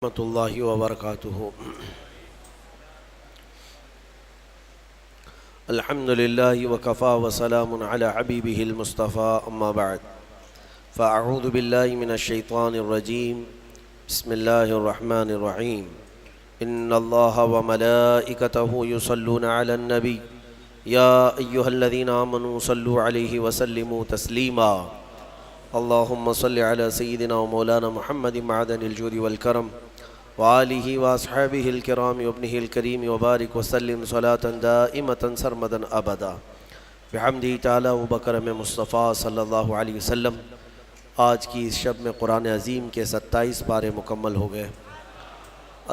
ورحمۃ اللہ وبرکاتہ۔ الحمد للہ وکفا وسلام علی حبیبہ المصطفیٰ، اما بعد فاعوذ باللہ من الشیطان الرجیم، بسم اللہ الرحمن الرحیم۔ ان اللہ وملائکتہ یصلون علی النبی یا ایہا الذین آمنوا صلوا علیہ وسلموا تسلیما۔ اللہم صل علی سیدنا و مولانا محمد معدن الجود والکرم وآلہ واصحابہ الکرام وابنہ الکریم وبارک وسلم صلاة دائمة سرمدا ابدا بحمدہ تعالی وبکرم مصطفیٰ صلی اللہ علیہ وسلم۔ آج کی اس شب میں قرآن عظیم کے 27 پارے مکمل ہو گئے۔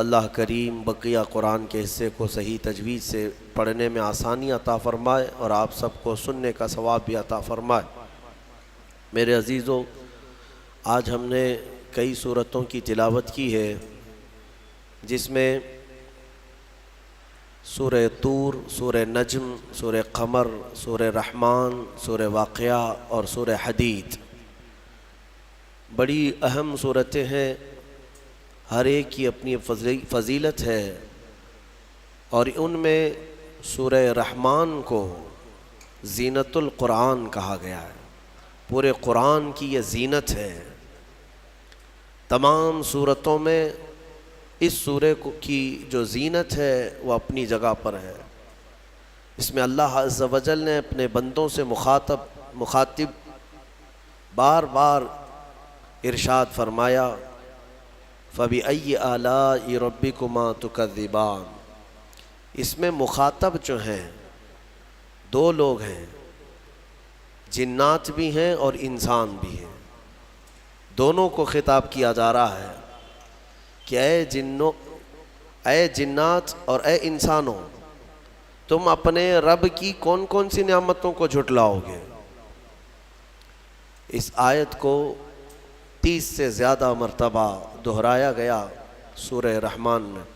اللہ کریم بقیہ قرآن کے حصے کو صحیح تجوید سے پڑھنے میں آسانی عطا فرمائے اور آپ سب کو سننے کا ثواب بھی عطا فرمائے۔ میرے عزیزو، آج ہم نے کئی سورتوں کی تلاوت کی ہے، جس میں سورہ طور، سورہ نجم، سورہ قمر، سورہ رحمان، سورہ واقعہ اور سورہ حدید بڑی اہم سورتیں ہیں۔ ہر ایک کی اپنی فضیلت ہے، اور ان میں سورہ رحمان کو زینت القرآن کہا گیا ہے۔ پورے قرآن کی یہ زینت ہے۔ تمام سورتوں میں اس سورے کی جو زینت ہے وہ اپنی جگہ پر ہے۔ اس میں اللہ عز و جل نے اپنے بندوں سے مخاطب بار بار ارشاد فرمایا، فَبِأَيِّ آلَاءِ رَبِّكُمَا تُكَذِّبَانِ۔ اس میں مخاطب جو ہیں دو لوگ ہیں، جنات بھی ہیں اور انسان بھی ہیں۔ دونوں کو خطاب کیا جا رہا ہے کہ اے جنات اور اے انسانوں، تم اپنے رب کی کون کون سی نعمتوں کو جھٹلاؤ گے؟ اس آیت کو 30 سے زیادہ مرتبہ دہرایا گیا سورہ رحمان میں۔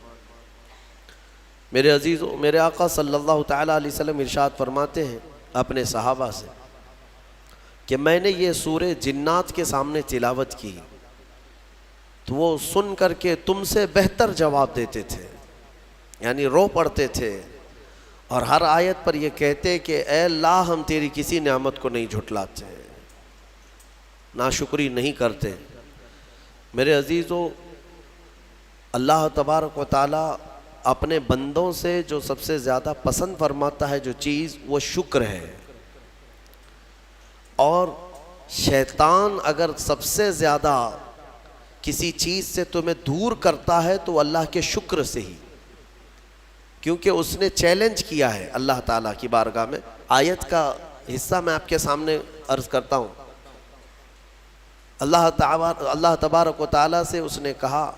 میرے عزیزو، میرے آقا صلی اللہ تعالیٰ علیہ وسلم ارشاد فرماتے ہیں اپنے صحابہ سے کہ میں نے یہ سورہ جنات کے سامنے تلاوت کی تو وہ سن کر کے تم سے بہتر جواب دیتے تھے، یعنی رو پڑتے تھے، اور ہر آیت پر یہ کہتے کہ اے اللہ، ہم تیری کسی نعمت کو نہیں جھٹلاتے، ناشکری نہیں کرتے۔ میرے عزیزو، اللہ تبارک و تعالی اپنے بندوں سے جو سب سے زیادہ پسند فرماتا ہے جو چیز، وہ شکر ہے۔ اور شیطان اگر سب سے زیادہ کسی چیز سے تمہیں دور کرتا ہے تو اللہ کے شکر سے ہی، کیونکہ اس نے چیلنج کیا ہے اللہ تعالیٰ کی بارگاہ میں۔ آیت کا حصہ میں آپ کے سامنے عرض کرتا ہوں۔ اللہ تبارک و تعالیٰ سے اس نے کہا،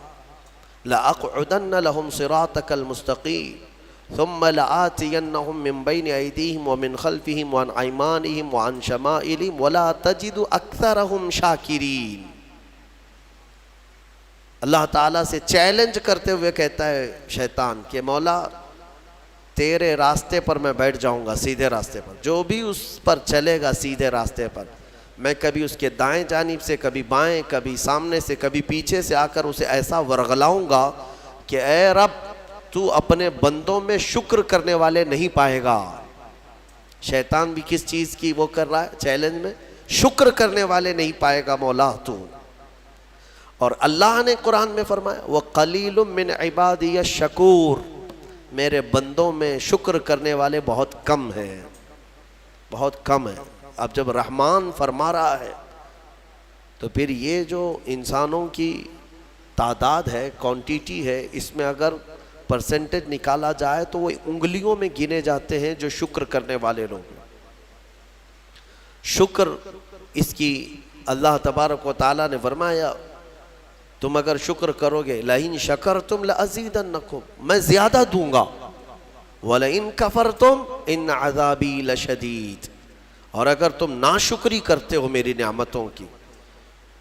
لَأَقْعُدَنَّ لَهُمْ صِرَاطَكَ الْمُسْتَقِيمَ ثُمَّ لَآتِيَنَّهُمْ مِنْ بَيْنِ أَيْدِيهِمْ وَمِنْ خَلْفِهِمْ وَعَنْ أَيْمَانِهِمْ وَعَنْ شَمَائِلِهِمْ وَلَا تَجِدُ أَكْثَرَهُمْ شَاكِرِينَ۔ اللہ تعالیٰ سے چیلنج کرتے ہوئے کہتا ہے شیطان کہ مولا، تیرے راستے پر میں بیٹھ جاؤں گا، سیدھے راستے پر، جو بھی اس پر چلے گا سیدھے راستے پر، میں کبھی اس کے دائیں جانب سے، کبھی بائیں، کبھی سامنے سے، کبھی پیچھے سے آ کر اسے ایسا ورغلاؤں گا کہ اے رب، تو اپنے بندوں میں شکر کرنے والے نہیں پائے گا۔ شیطان بھی کس چیز کی وہ کر رہا ہے چیلنج میں؟ شکر کرنے والے نہیں پائے گا مولا تو۔ اور اللہ نے قرآن میں فرمایا، وَقَلِيلٌ مِّنْ عِبَادِيَ الشَّكُورُ، میرے بندوں میں شکر کرنے والے بہت کم ہیں، بہت کم ہیں۔ اب جب رحمان فرما رہا ہے تو پھر یہ جو انسانوں کی تعداد ہے، کوانٹیٹی ہے، اس میں اگر پرسنٹیج نکالا جائے تو وہ انگلیوں میں گنے جاتے ہیں جو شکر کرنے والے لوگ ہیں۔ شکر اس کی اللہ تبارک و تعالیٰ نے فرمایا، تم اگر شکر کرو گے، لَإِن شَكَرْتُمْ لَأَزِيدَنَّكُمْ، میں زیادہ دوں گا، وَلَإِن كَفَرْتُمْ إِنَّ عَذَابِي لَشَدِيدٌ، اور اگر تم ناشکری کرتے ہو میری نعمتوں کی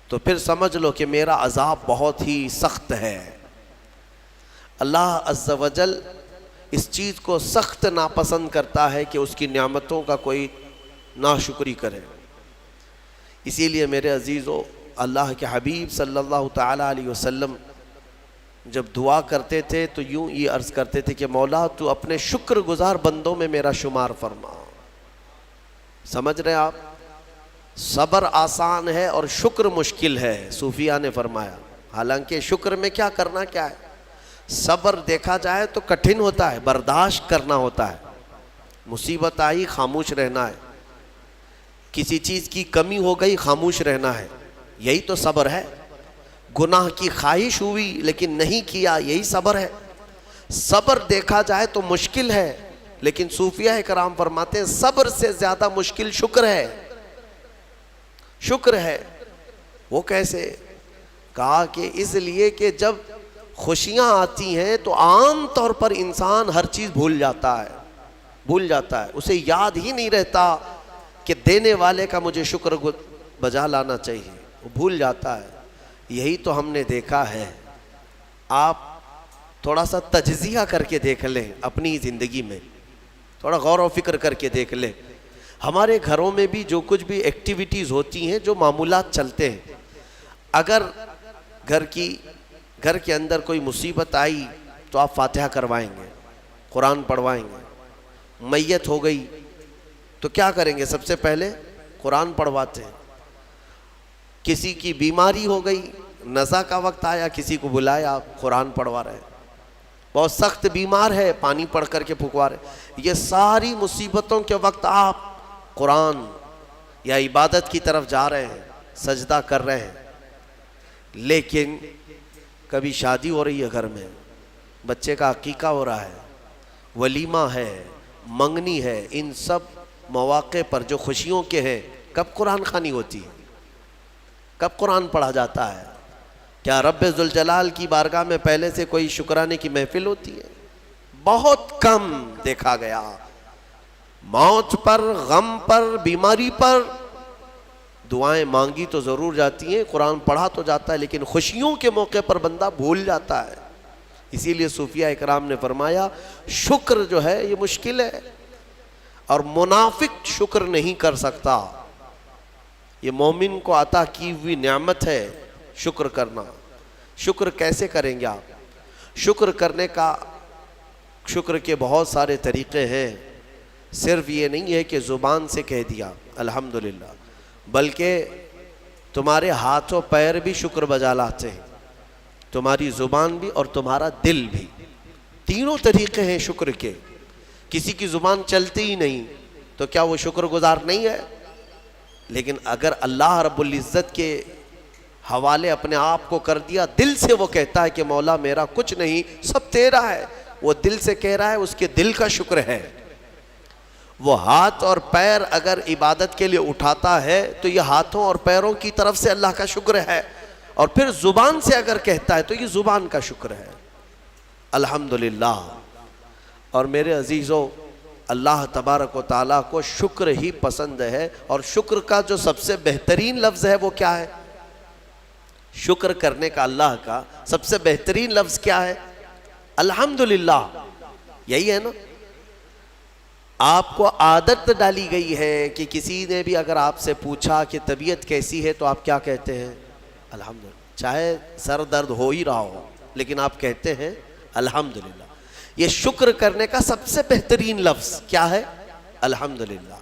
تو پھر سمجھ لو کہ میرا عذاب بہت ہی سخت ہے۔ اللہ عز و جل اس چیز کو سخت ناپسند کرتا ہے کہ اس کی نعمتوں کا کوئی ناشکری کرے۔ اسی لیے میرے عزیزو، اللہ کے حبیب صلی اللہ تعالیٰ علیہ وسلم جب دعا کرتے تھے تو یوں یہ عرض کرتے تھے کہ مولا تو اپنے شکر گزار بندوں میں میرا شمار فرما. سمجھ رہے آپ؟ صبر آسان ہے اور شکر مشکل ہے، صوفیہ نے فرمایا. حالانکہ شکر میں کیا کرنا کیا ہے، صبر دیکھا جائے تو کٹھن ہوتا ہے، برداشت کرنا ہوتا ہے. مصیبت آئی خاموش رہنا ہے، کسی چیز کی کمی ہو گئی خاموش رہنا ہے، یہی تو صبر ہے. گناہ کی خواہش ہوئی لیکن نہیں کیا، یہی صبر ہے. صبر دیکھا جائے تو مشکل ہے، لیکن صوفیہ کرام فرماتے ہیں صبر سے زیادہ مشکل شکر ہے. شکر ہے. وہ کیسے؟ کہا کہ اس لیے کہ جب خوشیاں آتی ہیں تو عام طور پر انسان ہر چیز بھول جاتا ہے، اسے یاد ہی نہیں رہتا کہ دینے والے کا مجھے شکر بجا لانا چاہیے، وہ بھول جاتا ہے. یہی تو ہم نے دیکھا ہے. آپ تھوڑا سا تجزیہ کر کے دیکھ لیں اپنی زندگی میں، تھوڑا غور و فکر کر کے دیکھ لیں. ہمارے گھروں میں بھی جو کچھ بھی ایکٹیویٹیز ہوتی ہیں، جو معمولات چلتے ہیں، اگر گھر کے اندر کوئی مصیبت آئی تو آپ فاتحہ کروائیں گے، قرآن پڑھوائیں گے. میت ہو گئی تو کیا کریں گے؟ سب سے پہلے قرآن پڑھواتے ہیں. کسی کی بیماری ہو گئی، نزا کا وقت آیا، کسی کو بلایا، قرآن پڑھوا رہے ہیں. بہت سخت بیمار ہے، پانی پڑھ کر کے پھکوا رہے. یہ ساری مصیبتوں کے وقت آپ قرآن یا عبادت کی طرف جا رہے ہیں، سجدہ کر رہے ہیں. لیکن کبھی شادی ہو رہی ہے گھر میں، بچے کا عقیقہ ہو رہا ہے، ولیمہ ہے، منگنی ہے، ان سب مواقع پر جو خوشیوں کے ہیں، کب قرآن خوانی ہوتی ہے؟ کب قرآن پڑھا جاتا ہے؟ کیا رب ذوالجلال کی بارگاہ میں پہلے سے کوئی شکرانے کی محفل ہوتی ہے؟ بہت کم دیکھا گیا. موت پر، غم پر، بیماری پر دعائیں مانگی تو ضرور جاتی ہیں، قرآن پڑھا تو جاتا ہے، لیکن خوشیوں کے موقع پر بندہ بھول جاتا ہے. اسی لیے صوفیہ اکرام نے فرمایا شکر جو ہے یہ مشکل ہے، اور منافق شکر نہیں کر سکتا. یہ مومن کو عطا کی ہوئی نعمت ہے شکر کرنا. شکر کیسے کریں گے آپ؟ شکر کرنے کا، شکر کے بہت سارے طریقے ہیں. صرف یہ نہیں ہے کہ زبان سے کہہ دیا الحمدللہ، بلکہ تمہارے ہاتھ و پیر بھی شکر بجا لاتے ہیں، تمہاری زبان بھی اور تمہارا دل بھی. تینوں طریقے ہیں شکر کے. کسی کی زبان چلتی ہی نہیں تو کیا وہ شکر گزار نہیں ہے؟ لیکن اگر اللہ رب العزت کے حوالے اپنے آپ کو کر دیا، دل سے وہ کہتا ہے کہ مولا میرا کچھ نہیں، سب تیرا ہے، وہ دل سے کہہ رہا ہے، اس کے دل کا شکر ہے. وہ ہاتھ اور پیر اگر عبادت کے لیے اٹھاتا ہے تو یہ ہاتھوں اور پیروں کی طرف سے اللہ کا شکر ہے، اور پھر زبان سے اگر کہتا ہے تو یہ زبان کا شکر ہے. الحمدللہ. اور میرے عزیزو، اللہ تبارک و تعالیٰ کو شکر ہی پسند ہے. اور شکر کا جو سب سے بہترین لفظ ہے وہ کیا ہے؟ شکر کرنے کا اللہ کا سب سے بہترین لفظ کیا ہے؟ الحمدللہ. یہی ہے نا. آپ کو عادت ڈالی گئی ہے کہ کسی نے بھی اگر آپ سے پوچھا کہ طبیعت کیسی ہے تو آپ کیا کہتے ہیں؟ الحمدللہ. چاہے سر درد ہو ہی رہا ہو لیکن آپ کہتے ہیں الحمدللہ. یہ شکر کرنے کا سب سے بہترین لفظ کیا ہے؟ الحمدللہ.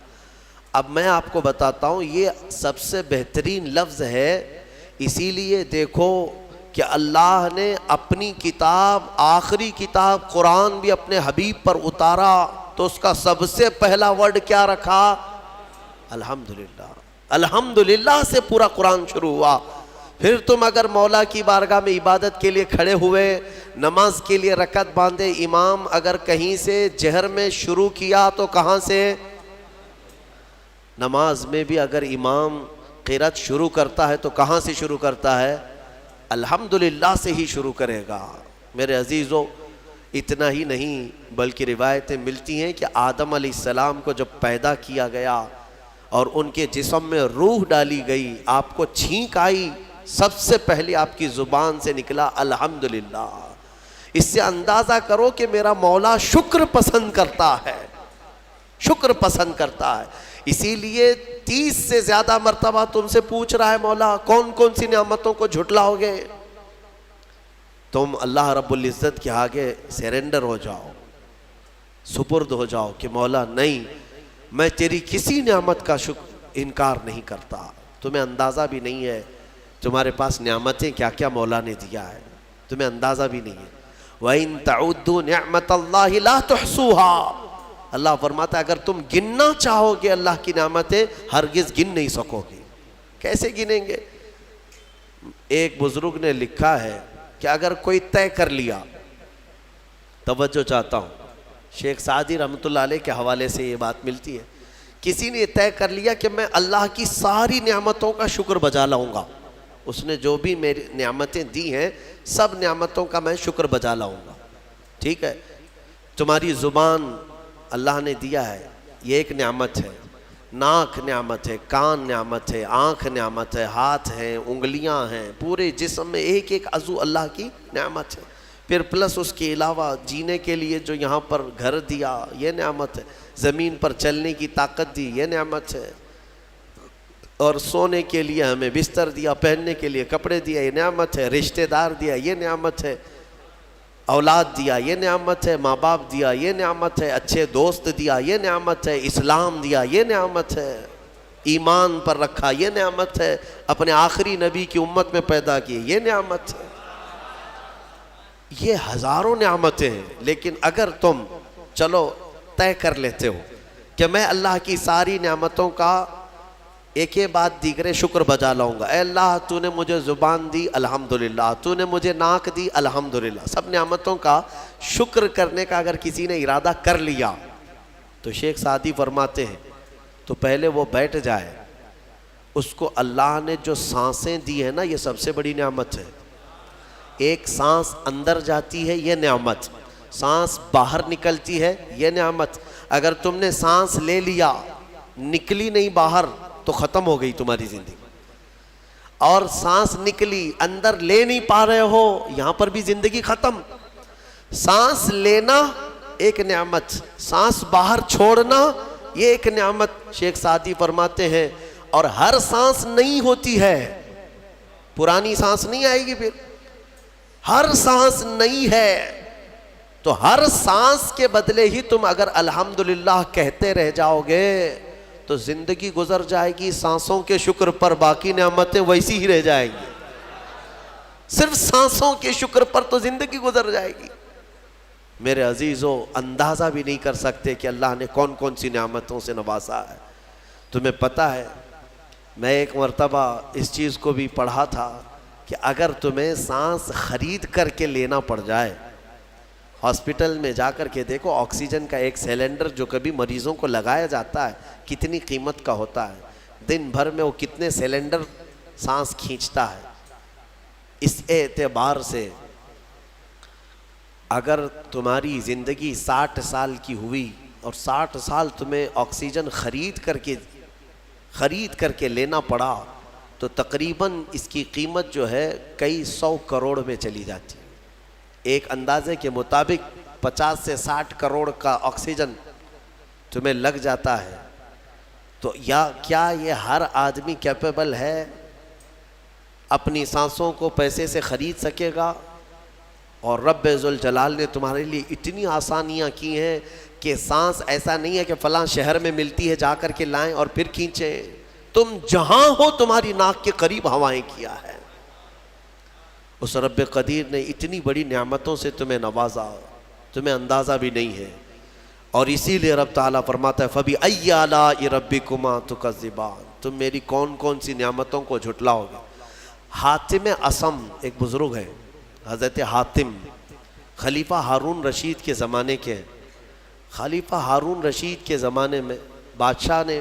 اب میں آپ کو بتاتا ہوں یہ سب سے بہترین لفظ ہے. اسی لیے دیکھو کہ اللہ نے اپنی کتاب، آخری کتاب قرآن بھی اپنے حبیب پر اتارا تو اس کا سب سے پہلا ورڈ کیا رکھا؟ الحمدللہ. الحمدللہ سے پورا قرآن شروع ہوا. پھر تم اگر مولا کی بارگاہ میں عبادت کے لیے کھڑے ہوئے، نماز کے لیے رکعت باندھے، امام اگر کہیں سے جہر میں شروع کیا تو کہاں سے؟ نماز میں بھی اگر امام قرات شروع کرتا ہے تو کہاں سے شروع کرتا ہے؟ الحمدللہ سے ہی شروع کرے گا. میرے عزیزو، اتنا ہی نہیں بلکہ روایتیں ملتی ہیں کہ آدم علیہ السلام کو جب پیدا کیا گیا اور ان کے جسم میں روح ڈالی گئی، آپ کو چھینک آئی، سب سے پہلے آپ کی زبان سے نکلا الحمدللہ. اس سے اندازہ کرو کہ میرا مولا شکر پسند کرتا ہے، شکر پسند کرتا ہے. اسی لیے 30 سے زیادہ مرتبہ تم سے پوچھ رہا ہے مولا کون کون سی نعمتوں کو جھٹلاؤ گے؟ تم اللہ رب العزت کے آگے سیرنڈر ہو جاؤ، سپرد ہو جاؤ کہ مولا نہیں، میں تیری کسی نعمت کا انکار نہیں کرتا۔ تمہیں اندازہ بھی نہیں ہے تمہارے پاس نعمتیں کیا کیا مولا نے دیا ہے، تمہیں اندازہ بھی نہیں ہے۔ وَإِن تَعُدُّوا نِعْمَةَ اللَّهِ لَا تُحْصُوهَا، اللہ فرماتا ہے اگر تم گننا چاہو گے اللہ کی نعمتیں ہرگز گن نہیں سکو گے۔ کیسے گنیں گے؟ ایک بزرگ نے لکھا ہے کہ اگر کوئی طے کر لیا، توجہ چاہتا ہوں، شیخ سعدی رحمۃ اللہ علیہ کے حوالے سے یہ بات ملتی ہے، کسی نے طے کر لیا کہ میں اللہ کی ساری نعمتوں کا شکر بجا لاؤں گا، اس نے جو بھی میری نعمتیں دی ہیں سب نعمتوں کا میں شکر بجا لاؤں گا، ٹھیک ہے؟ تمہاری زبان اللہ نے دیا ہے، یہ ایک نعمت ہے، ناک نعمت ہے، کان نعمت ہے، آنکھ نعمت ہے، ہاتھ ہیں، انگلیاں ہیں، پورے جسم میں ایک ایک عضو اللہ کی نعمت ہے، پھر پلس اس کے علاوہ جینے کے لیے جو یہاں پر گھر دیا یہ نعمت ہے، زمین پر چلنے کی طاقت دی یہ نعمت ہے، اور سونے کے لیے ہمیں بستر دیا، پہننے کے لیے کپڑے دیا یہ نعمت ہے، رشتہ دار دیا یہ نعمت ہے، اولاد دیا یہ نعمت ہے، ماں باپ دیا یہ نعمت ہے، اچھے دوست دیا یہ نعمت ہے، اسلام دیا یہ نعمت ہے، ایمان پر رکھا یہ نعمت ہے، اپنے آخری نبی کی امت میں پیدا کیے یہ نعمت ہے۔ یہ ہزاروں نعمتیں ہیں، لیکن اگر تم چلو طے کر لیتے ہو کہ میں اللہ کی ساری نعمتوں کا ایک بعد دیگرے شکر بجا لاؤں گا، اے اللہ تو نے مجھے زبان دی الحمدللہ، تو نے مجھے ناک دی الحمدللہ، سب نعمتوں کا شکر کرنے کا اگر کسی نے ارادہ کر لیا تو شیخ سعدی فرماتے ہیں تو پہلے وہ بیٹھ جائے، اس کو اللہ نے جو سانسیں دی ہیں نا یہ سب سے بڑی نعمت ہے۔ ایک سانس اندر جاتی ہے یہ نعمت، سانس باہر نکلتی ہے یہ نعمت۔ اگر تم نے سانس لے لیا نکلی نہیں باہر تو ختم ہو گئی تمہاری زندگی، اور سانس نکلی اندر لے نہیں پا رہے ہو یہاں پر بھی زندگی ختم۔ سانس لینا ایک نعمت، سانس باہر چھوڑنا یہ ایک نعمت۔ شیخ سعدی فرماتے ہیں اور ہر سانس نہیں ہوتی ہے، پرانی سانس نہیں آئے گی، پھر ہر سانس نہیں ہے، تو ہر سانس کے بدلے ہی تم اگر الحمدللہ کہتے رہ جاؤ گے تو زندگی گزر جائے گی سانسوں کے شکر پر، باقی نعمتیں ویسی ہی رہ جائیں گی، صرف سانسوں کے شکر پر تو زندگی گزر جائے گی۔ میرے عزیزو اندازہ بھی نہیں کر سکتے کہ اللہ نے کون کون سی نعمتوں سے نوازا ہے۔ تمہیں پتہ ہے میں ایک مرتبہ اس چیز کو بھی پڑھا تھا کہ اگر تمہیں سانس خرید کر کے لینا پڑ جائے، ہاسپٹل میں جا کر کے دیکھو آکسیجن کا ایک سلنڈر جو کبھی مریضوں کو لگایا جاتا ہے کتنی قیمت کا ہوتا ہے، دن بھر میں وہ کتنے سلنڈر سانس کھینچتا ہے۔ اس اعتبار سے اگر تمہاری زندگی 60 سال کی ہوئی اور 60 سال تمہیں آکسیجن خرید کر کے لینا پڑا تو تقریباً اس کی قیمت جو ہے کئی 100 کروڑ میں چلی جاتی ہے۔ ایک اندازے کے مطابق 50 سے 60 کروڑ کا آکسیجن تمہیں لگ جاتا ہے، تو کیا یہ ہر آدمی کیپیبل ہے اپنی سانسوں کو پیسے سے خرید سکے گا؟ اور رب ذوالجلال نے تمہارے لیے اتنی آسانیاں کی ہیں کہ سانس ایسا نہیں ہے کہ فلاں شہر میں ملتی ہے جا کر کے لائیں اور پھر کھینچیں، تم جہاں ہو تمہاری ناک کے قریب ہوائیں کیا ہے۔ اس رب قدیر نے اتنی بڑی نعمتوں سے تمہیں نوازا، تمہیں اندازہ بھی نہیں ہے، اور اسی لیے رب تعالیٰ فرماتا ہے فَبِأَيِّ آلَاءِ رَبِّكُمَا تُكَذِّبَانِ، تم میری کون کون سی نعمتوں کو جھٹلاؤ گے۔ حاتم اصم ایک بزرگ ہے، حضرت حاتم خلیفہ ہارون رشید کے زمانے کے ہیں۔ خلیفہ ہارون رشید کے زمانے میں بادشاہ نے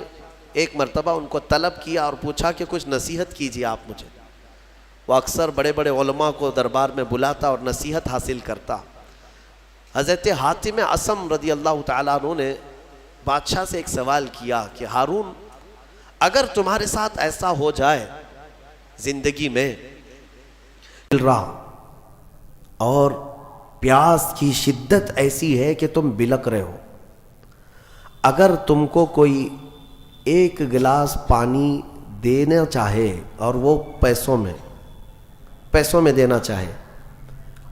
ایک مرتبہ ان کو طلب کیا اور پوچھا کہ کچھ نصیحت کیجیے آپ مجھے۔ وہ اکثر بڑے بڑے علماء کو دربار میں بلاتا اور نصیحت حاصل کرتا۔ حضرت حاتم اصم رضی اللہ تعالیٰ عنہ نے بادشاہ سے ایک سوال کیا کہ ہارون اگر تمہارے ساتھ ایسا ہو جائے زندگی میں اور پیاس کی شدت ایسی ہے کہ تم بلک رہے ہو، اگر تم کو کوئی ایک گلاس پانی دینا چاہے اور وہ پیسوں میں دینا چاہے،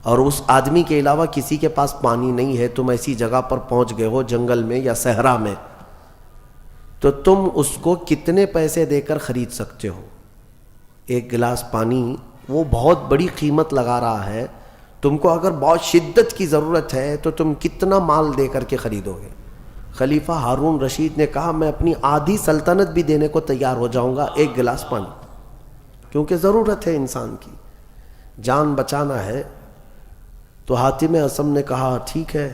اور اس آدمی کے علاوہ کسی کے پاس پانی نہیں ہے، تم ایسی جگہ پر پہنچ گئے ہو جنگل میں یا صحرا میں، تو تم اس کو کتنے پیسے دے کر خرید سکتے ہو؟ ایک گلاس پانی وہ بہت بڑی قیمت لگا رہا ہے، تم کو اگر بہت شدت کی ضرورت ہے تو تم کتنا مال دے کر کے خریدو گے؟ خلیفہ ہارون رشید نے کہا میں اپنی آدھی سلطنت بھی دینے کو تیار ہو جاؤں گا ایک گلاس پانی، کیونکہ ضرورت ہے انسان کی، جان بچانا ہے۔ تو حاتم اصم نے کہا ٹھیک ہے،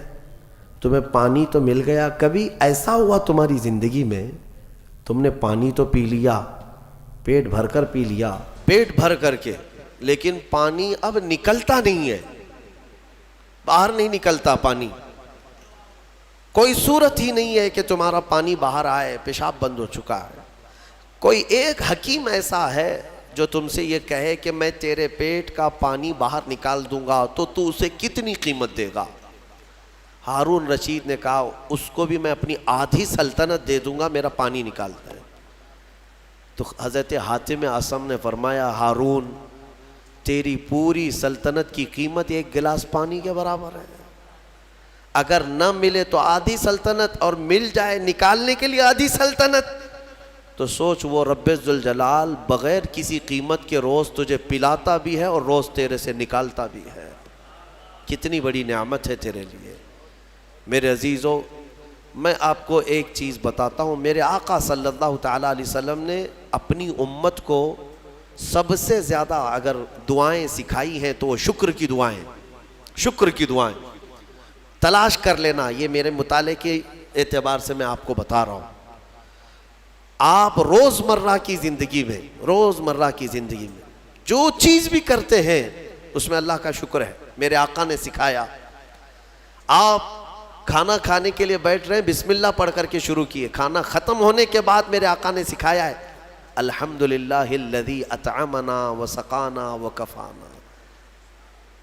تمہیں پانی تو مل گیا، کبھی ایسا ہوا تمہاری زندگی میں تم نے پانی تو پی لیا، پیٹ بھر کر پی لیا، پیٹ بھر کر کے، لیکن پانی اب نکلتا نہیں ہے، باہر نہیں نکلتا پانی، کوئی صورت ہی نہیں ہے کہ تمہارا پانی باہر آئے، پیشاب بند ہو چکا ہے۔ کوئی ایک حکیم ایسا ہے جو تم سے یہ کہے کہ میں تیرے پیٹ کا پانی باہر نکال دوں گا تو تو اسے کتنی قیمت دے گا؟ ہارون رشید نے کہا اس کو بھی میں اپنی آدھی سلطنت دے دوں گا، میرا پانی نکالتا ہے۔ تو حضرت حاتم اصم نے فرمایا ہارون تیری پوری سلطنت کی قیمت ایک گلاس پانی کے برابر ہے، اگر نہ ملے تو آدھی سلطنت، اور مل جائے نکالنے کے لیے آدھی سلطنت، تو سوچ وہ رب ذوالجلال بغیر کسی قیمت کے روز تجھے پلاتا بھی ہے اور روز تیرے سے نکالتا بھی ہے، کتنی بڑی نعمت ہے تیرے لیے۔ میرے عزیزو، میں آپ کو ایک چیز بتاتا ہوں، میرے آقا صلی اللہ تعالیٰ علیہ وسلم نے اپنی امت کو سب سے زیادہ اگر دعائیں سکھائی ہیں تو وہ شکر کی دعائیں، شکر کی دعائیں تلاش کر لینا، یہ میرے مطالعے کے اعتبار سے میں آپ کو بتا رہا ہوں۔ آپ روزمرہ کی زندگی میں جو چیز بھی کرتے ہیں اس میں اللہ کا شکر ہے، میرے آقا نے سکھایا۔ آپ کھانا کھانے کے لیے بیٹھ رہے ہیں، بسم اللہ پڑھ کر کے شروع کیے، کھانا ختم ہونے کے بعد میرے آقا نے سکھایا ہے الحمدللہ الذی اطعمنا وسقانا وکفانا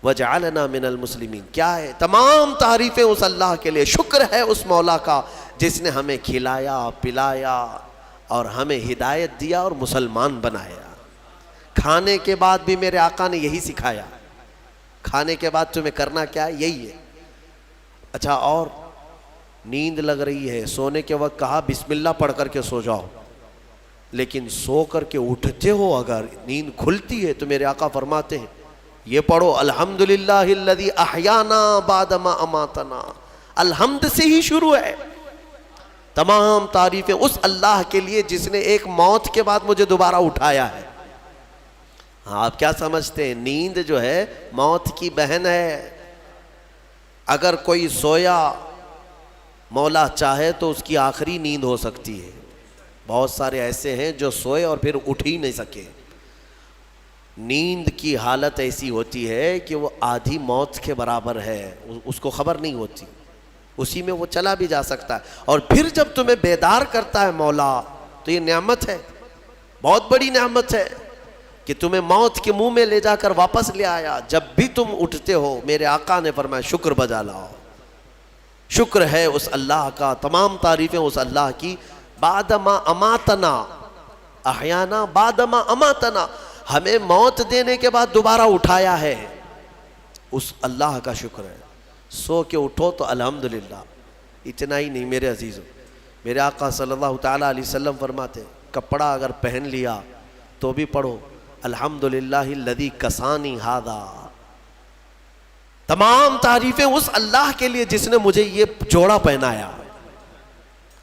وجعلنا من المسلمین۔ کیا ہے؟ تمام تعریفیں اس اللہ کے لیے، شکر ہے اس مولا کا جس نے ہمیں کھلایا پلایا اور ہمیں ہدایت دیا اور مسلمان بنایا۔ کھانے کے بعد بھی میرے آقا نے یہی سکھایا، کھانے کے بعد تمہیں کرنا کیا ہے؟ یہی ہے۔ اچھا، اور نیند لگ رہی ہے، سونے کے وقت کہا بسم اللہ پڑھ کر کے سو جاؤ، لیکن سو کر کے اٹھتے ہو اگر نیند کھلتی ہے تو میرے آقا فرماتے ہیں یہ پڑھو الحمدللہ الذی احیانا بعد ما اماتنا۔ الحمد سے ہی شروع ہے، تمام تعریفیں اس اللہ کے لیے جس نے ایک موت کے بعد مجھے دوبارہ اٹھایا ہے۔ ہاں، آپ کیا سمجھتے ہیں؟ نیند جو ہے موت کی بہن ہے، اگر کوئی سویا مولا چاہے تو اس کی آخری نیند ہو سکتی ہے۔ بہت سارے ایسے ہیں جو سوئے اور پھر اٹھ ہی نہیں سکے۔ نیند کی حالت ایسی ہوتی ہے کہ وہ آدھی موت کے برابر ہے، اس کو خبر نہیں ہوتی، اسی میں وہ چلا بھی جا سکتا ہے، اور پھر جب تمہیں بیدار کرتا ہے مولا تو یہ نعمت ہے، بہت بڑی نعمت ہے کہ تمہیں موت کے منہ میں لے جا کر واپس لے آیا۔ جب بھی تم اٹھتے ہو میرے آقا نے فرمایا شکر بجا لاؤ، شکر ہے اس اللہ کا، تمام تعریفیں اس اللہ کی۔ بعد ما اماتنا احیانا بعد ما اماتنا، ہمیں موت دینے کے بعد دوبارہ اٹھایا ہے، اس اللہ کا شکر ہے۔ سو کے اٹھو تو الحمدللہ۔ اتنا ہی نہیں میرے عزیزو، میرے آقا صلی اللہ تعالیٰ علیہ وسلم فرماتے کپڑا اگر پہن لیا تو بھی پڑھو الحمدللہ الذی کسانی ھذا۔ تمام تعریفیں اس اللہ کے لیے جس نے مجھے یہ جوڑا پہنایا۔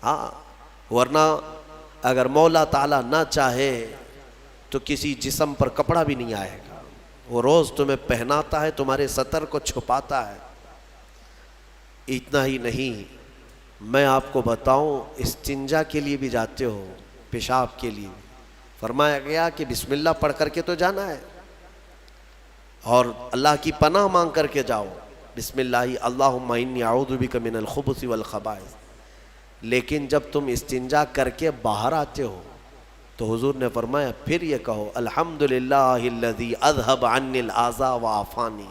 ہاں، ورنہ اگر مولا تعالیٰ نہ چاہے تو کسی جسم پر کپڑا بھی نہیں آئے گا، وہ روز تمہیں پہناتا ہے، تمہارے ستر کو چھپاتا ہے۔ اتنا ہی نہیں، میں آپ کو بتاؤں استنجا کے لیے بھی جاتے ہو، پیشاب کے لیے فرمایا گیا کہ بسم اللہ پڑھ کر کے تو جانا ہے، اور اللہ کی پناہ مانگ کر کے جاؤ، بسم اللہ اللہم انی اعوذ بک من الخبث والخبائث۔ لیکن جب تم استنجا کر کے باہر آتے ہو تو حضور نے فرمایا پھر یہ کہو الحمدللہ الذی اذھب عنی الاذی وعافانی۔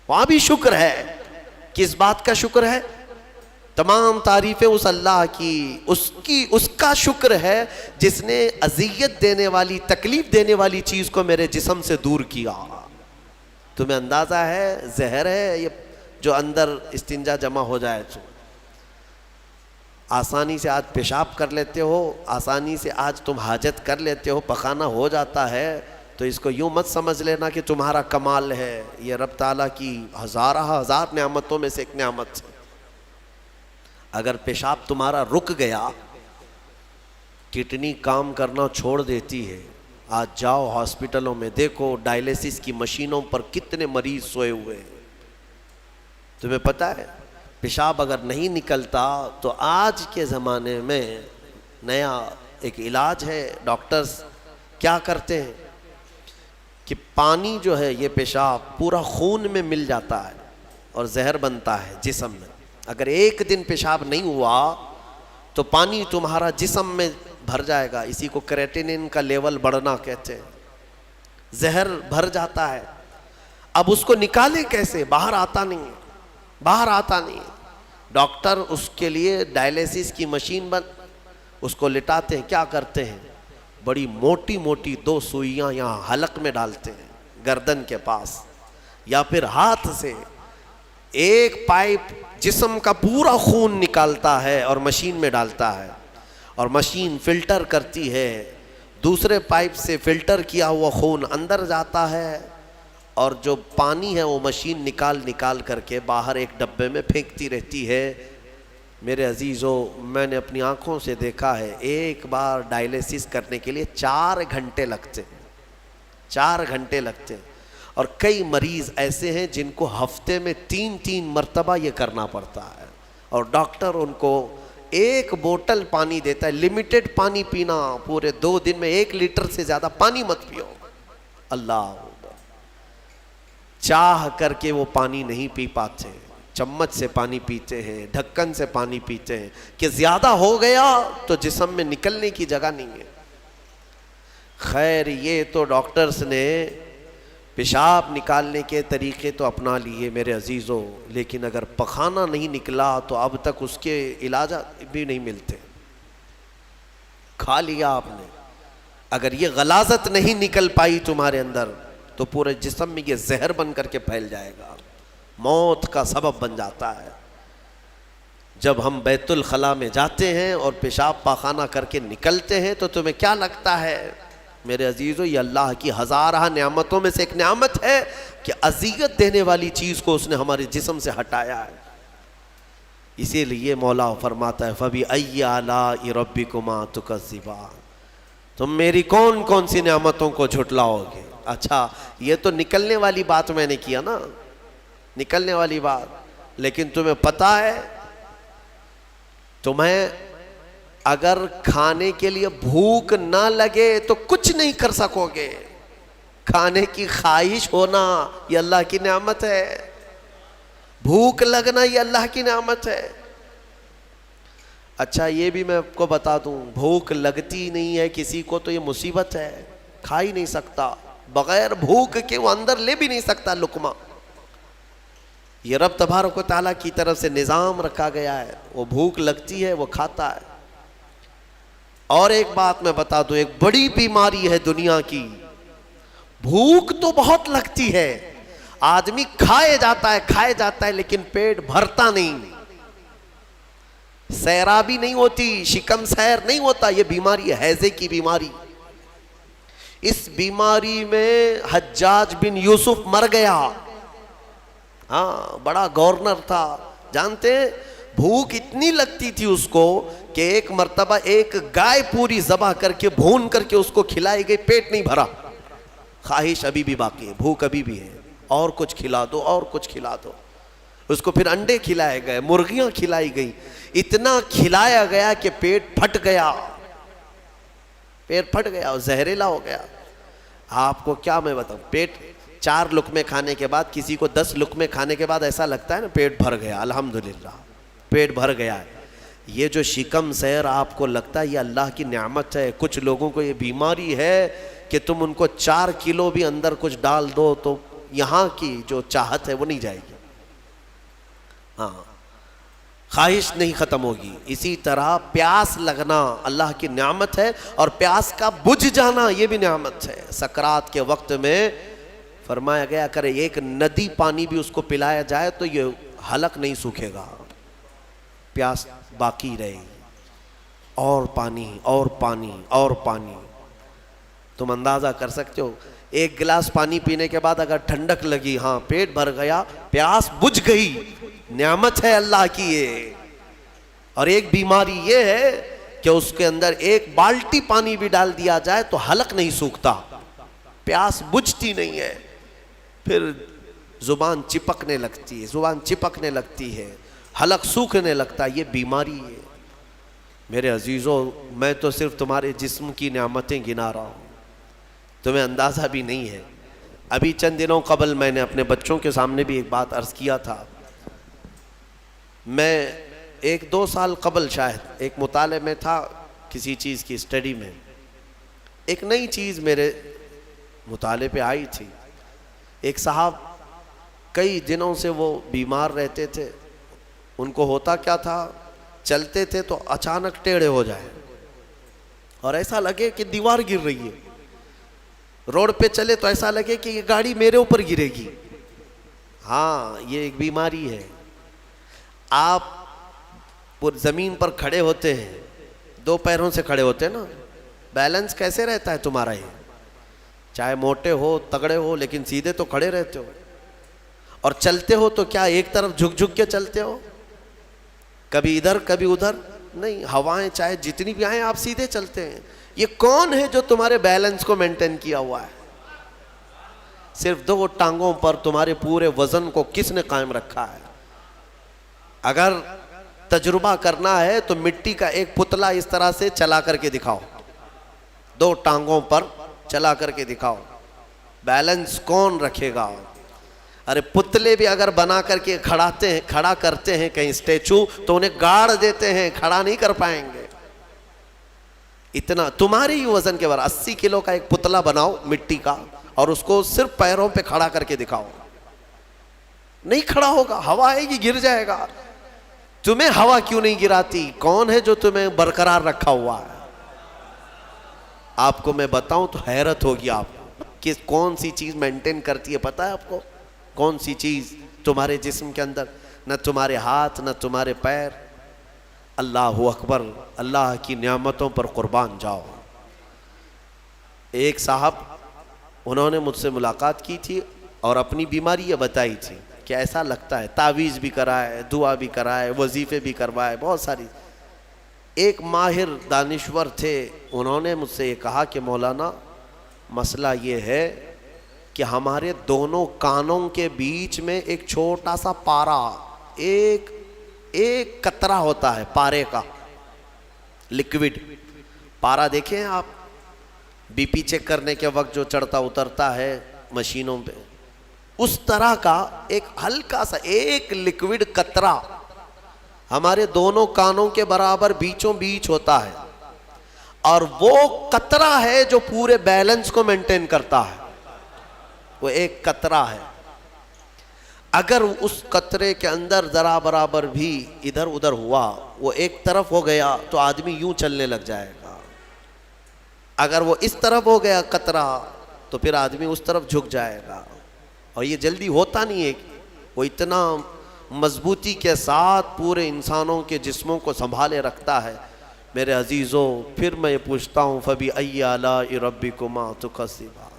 وہاں بھی شکر ہے، کس بات کا شکر ہے؟ تمام تعریفیں اس اللہ کی، اس کا شکر ہے جس نے اذیت دینے والی، تکلیف دینے والی چیز کو میرے جسم سے دور کیا۔ تمہیں اندازہ ہے زہر ہے یہ جو اندر استنجا جمع ہو جائے تو آسانی سے آج پیشاب کر لیتے ہو، آسانی سے آج تم حاجت کر لیتے ہو، پخانہ ہو جاتا ہے، تو اس کو یوں مت سمجھ لینا کہ تمہارا کمال ہے، یہ رب تعالیٰ کی ہزار نعمتوں میں سے ایک نعمت ہے۔ اگر پیشاب تمہارا رک گیا، کڈنی کام کرنا چھوڑ دیتی ہے، آج جاؤ ہاسپٹلوں میں دیکھو ڈائلیسس کی مشینوں پر کتنے مریض سوئے ہوئے ہیں۔ تمہیں پتہ ہے پیشاب اگر نہیں نکلتا تو آج کے زمانے میں نیا ایک علاج ہے، ڈاکٹرز کیا کرتے ہیں کہ پانی جو ہے یہ پیشاب پورا خون میں مل جاتا ہے اور زہر بنتا ہے جسم میں۔ اگر ایک دن پیشاب نہیں ہوا تو پانی تمہارا جسم میں بھر جائے گا، اسی کو کریٹینن کا لیول بڑھنا کہتے ہیں، زہر بھر جاتا ہے۔ اب اس کو نکالے کیسے؟ باہر آتا نہیں ہے، باہر آتا نہیں ہے۔ ڈاکٹر اس کے لیے ڈائلیسس کی مشین اس کو لٹاتے ہیں، کیا کرتے ہیں بڑی موٹی موٹی 2 سوئیاں یہاں حلق میں ڈالتے ہیں گردن کے پاس، یا پھر ہاتھ سے ایک پائپ جسم کا پورا خون نکالتا ہے اور مشین میں ڈالتا ہے، اور مشین فلٹر کرتی ہے، دوسرے پائپ سے فلٹر کیا ہوا خون اندر جاتا ہے، اور جو پانی ہے وہ مشین نکال کر کے باہر ایک ڈبے میں پھینکتی رہتی ہے۔ میرے عزیزو، میں نے اپنی آنکھوں سے دیکھا ہے ایک بار ڈائلیسس کرنے کے لیے 4 گھنٹے لگتے ہیں، 4 گھنٹے لگتے ہیں، اور کئی مریض ایسے ہیں جن کو ہفتے میں 3 مرتبہ یہ کرنا پڑتا ہے، اور ڈاکٹر ان کو 1 بوتل پانی دیتا ہے، لمیٹڈ پانی پینا، پورے 2 دن میں 1 لیٹر سے زیادہ پانی مت پیو۔ اللہ چاہ کر کے وہ پانی نہیں پی پاتے، چمچ سے پانی پیتے ہیں، ڈھکن سے پانی پیتے ہیں کہ زیادہ ہو گیا تو جسم میں نکلنے کی جگہ نہیں ہے۔ خیر یہ تو ڈاکٹرز نے پیشاب نکالنے کے طریقے تو اپنا لیے میرے عزیزوں، لیکن اگر پخانہ نہیں نکلا تو اب تک اس کے علاج بھی نہیں ملتے۔ کھا لیا آپ نے، اگر یہ غلاظت نہیں نکل پائی تمہارے اندر تو پورے جسم میں یہ زہر بن کر کے پھیل جائے گا، موت کا سبب بن جاتا ہے۔ جب ہم بیت الخلاء میں جاتے ہیں اور پیشاب پاخانہ کر کے نکلتے ہیں تو تمہیں کیا لگتا ہے میرے عزیزو؟ یہ اللہ کی ہزارہ نعمتوں میں سے ایک نعمت ہے کہ اذیت دینے والی چیز کو اس نے ہمارے جسم سے ہٹایا ہے۔ اسی لیے مولا فرماتا ہے فَبِأَيِّ آلَاءِ رَبِّكُمَا تُكَذِّبَانِ، تم میری کون کون سی نعمتوں کو جھٹلاؤ گے؟ اچھا یہ تو نکلنے والی بات میں نے کیا نا، نکلنے والی بات، لیکن تمہیں پتہ ہے تمہیں اگر کھانے کے لیے بھوک نہ لگے تو کچھ نہیں کر سکو گے۔ کھانے کی خواہش ہونا یہ اللہ کی نعمت ہے، بھوک لگنا یہ اللہ کی نعمت ہے۔ اچھا یہ بھی میں آپ کو بتا دوں، بھوک لگتی نہیں ہے کسی کو تو یہ مصیبت ہے، کھا ہی نہیں سکتا، بغیر بھوک کے وہ اندر لے بھی نہیں سکتا لقمہ۔ یہ رب تبارک و تعالیٰ کی طرف سے نظام رکھا گیا ہے، وہ بھوک لگتی ہے وہ کھاتا ہے۔ اور ایک بات میں بتا دوں، ایک بڑی بیماری ہے دنیا کی، بھوک تو بہت لگتی ہے، آدمی کھائے جاتا ہے لیکن پیٹ بھرتا نہیں، سیرابی نہیں ہوتی، شکم سیر نہیں ہوتا۔ یہ بیماری ہے ہیضے کی بیماری۔ اس بیماری میں حجاج بن یوسف مر گیا، ہاں بڑا گورنر تھا، جانتے ہیں بھوک اتنی لگتی تھی اس کو کہ ایک مرتبہ ایک گائے پوری ذبح کر کے بھون کر کے اس کو کھلائی گئی، پیٹ نہیں بھرا، خواہش ابھی بھی باقی ہے، بھوک ابھی بھی ہے، اور کچھ کھلا دو اور کچھ کھلا دو۔ اس کو پھر انڈے کھلائے گئے، مرغیاں کھلائی گئی، اتنا کھلایا گیا کہ پیٹ پھٹ گیا، پیٹ پھٹ گیا اور زہریلا ہو گیا۔ آپ کو کیا میں بتاؤں، پیٹ 4 لقمے کھانے کے بعد، کسی کو 10 لقمے کھانے کے بعد ایسا لگتا ہے نا پیٹ بھر گیا، الحمدللہ پیٹ بھر گیا ہے۔ یہ جو شکم سیر آپ کو لگتا ہے یہ اللہ کی نعمت ہے۔ کچھ لوگوں کو یہ بیماری ہے کہ تم ان کو 4 کلو بھی اندر کچھ ڈال دو تو یہاں کی جو چاہت ہے وہ نہیں جائے گی، ہاں خواہش نہیں ختم ہوگی۔ اسی طرح پیاس لگنا اللہ کی نعمت ہے، اور پیاس کا بجھ جانا یہ بھی نعمت ہے۔ سکرات کے وقت میں فرمایا گیا اگر ایک ندی پانی بھی اس کو پلایا جائے تو یہ حلق نہیں سوکھے گا، پیاس باقی رہے گی، اور پانی اور پانی اور پانی۔ تم اندازہ کر سکتے ہو ایک گلاس پانی پینے کے بعد اگر ٹھنڈک لگی، ہاں پیٹ بھر گیا، پیاس بجھ گئی، نعمت ہے اللہ کی یہ۔ اور ایک بیماری یہ ہے کہ اس کے اندر ایک بالٹی پانی بھی ڈال دیا جائے تو حلق نہیں سوکھتا، پیاس بجھتی نہیں ہے، پھر زبان چپکنے لگتی ہے، حلق سوکھنے لگتا ہے، یہ بیماری ہے۔ میرے عزیزوں، میں تو صرف تمہارے جسم کی نعمتیں گنا رہا ہوں، تمہیں اندازہ بھی نہیں ہے۔ ابھی چند دنوں قبل میں نے اپنے بچوں کے سامنے بھی ایک بات عرض کیا تھا۔ میں 1-2 سال قبل شاید ایک مطالعے میں تھا، کسی چیز کی اسٹڈی میں، ایک نئی چیز میرے مطالعے پہ آئی تھی۔ ایک صاحب کئی دنوں سے وہ بیمار رہتے تھے، ان کو ہوتا کیا تھا، چلتے تھے تو اچانک ٹیڑھے ہو جائے اور ایسا لگے کہ دیوار گر رہی ہے، روڈ پہ چلے تو ایسا لگے کہ یہ گاڑی میرے اوپر گرے گی۔ ہاں یہ ایک بیماری ہے۔ آپ زمین پر کھڑے ہوتے ہیں، 2 پیروں سے کھڑے ہوتے ہیں نا، بیلنس کیسے رہتا ہے تمہارا؟ یہ چاہے موٹے ہو تگڑے ہو لیکن سیدھے تو کھڑے رہتے ہو، اور چلتے ہو تو کیا ایک طرف جھک جھک کے چلتے ہو، کبھی ادھر کبھی ادھر نہیں، ہوائیں چاہے جتنی بھی آئیں آپ سیدھے چلتے ہیں۔ یہ کون ہے جو تمہارے بیلنس کو مینٹین کیا ہوا ہے؟ صرف 2 ٹانگوں پر تمہارے پورے وزن کو کس نے قائم رکھا ہے؟ اگر تجربہ کرنا ہے تو مٹی کا ایک پتلا اس طرح سے چلا کر کے دکھاؤ، 2 ٹانگوں پر چلا کر کے دکھاؤ، بیلنس کون رکھے گا؟ ارے پتلے بھی اگر بنا کر کے کھڑا کرتے ہیں کہیں اسٹیچو تو انہیں گاڑ دیتے ہیں، کھڑا نہیں کر پائیں گے۔ اتنا تمہاری ہی وزن کے بارے 80 کلو کا ایک پتلا بناؤ مٹی کا اور اس کو صرف پیروں پہ کھڑا کر کے دکھاؤ، نہیں کھڑا ہوگا، ہوا آئے گی گر جائے گا۔ تمہیں ہوا کیوں نہیں گراتی؟ کون ہے جو تمہیں برقرار رکھا ہوا ہے؟ آپ کو میں بتاؤں تو حیرت ہوگی آپ کہ کون سی چیز مینٹین کرتی ہے، پتہ ہے آپ کو کون سی چیز تمہارے جسم کے اندر؟ نہ تمہارے ہاتھ نہ تمہارے پیر۔ اللہ اکبر، اللہ کی نعمتوں پر قربان جاؤ۔ ایک صاحب انہوں نے مجھ سے ملاقات کی تھی اور اپنی بیماری یہ بتائی تھی کہ ایسا لگتا ہے، تعویذ بھی کرائے، دعا بھی کرائے، وظیفے بھی کروائے، بہت ساری۔ ایک ماہر دانشور تھے، انہوں نے مجھ سے یہ کہا کہ مولانا مسئلہ یہ ہے کہ ہمارے دونوں کانوں کے بیچ میں ایک چھوٹا سا پارا، ایک قطرہ ہوتا ہے پارے کا، لکوڈ پارا دیکھیں آپ، بی پی چیک کرنے کے وقت جو چڑھتا اترتا ہے مشینوں پہ، اس طرح کا ایک ہلکا سا ایک لکوڈ قطرہ ہمارے دونوں کانوں کے برابر بیچوں بیچ ہوتا ہے، اور وہ قطرہ ہے جو پورے بیلنس کو مینٹین کرتا ہے۔ وہ ایک قطرہ ہے، اگر اس قطرے کے اندر ذرا برابر بھی ادھر ادھر ہوا، وہ ایک طرف ہو گیا تو آدمی یوں چلنے لگ جائے گا، اگر وہ اس طرف ہو گیا قطرہ تو پھر آدمی اس طرف جھک جائے گا، اور یہ جلدی ہوتا نہیں ہے۔ وہ اتنا مضبوطی کے ساتھ پورے انسانوں کے جسموں کو سنبھالے رکھتا ہے۔ میرے عزیزوں، پھر میں یہ پوچھتا ہوں فَبِأَيِّ آلَاءِ رَبِّكُمَا تُكَذِّبَانِ،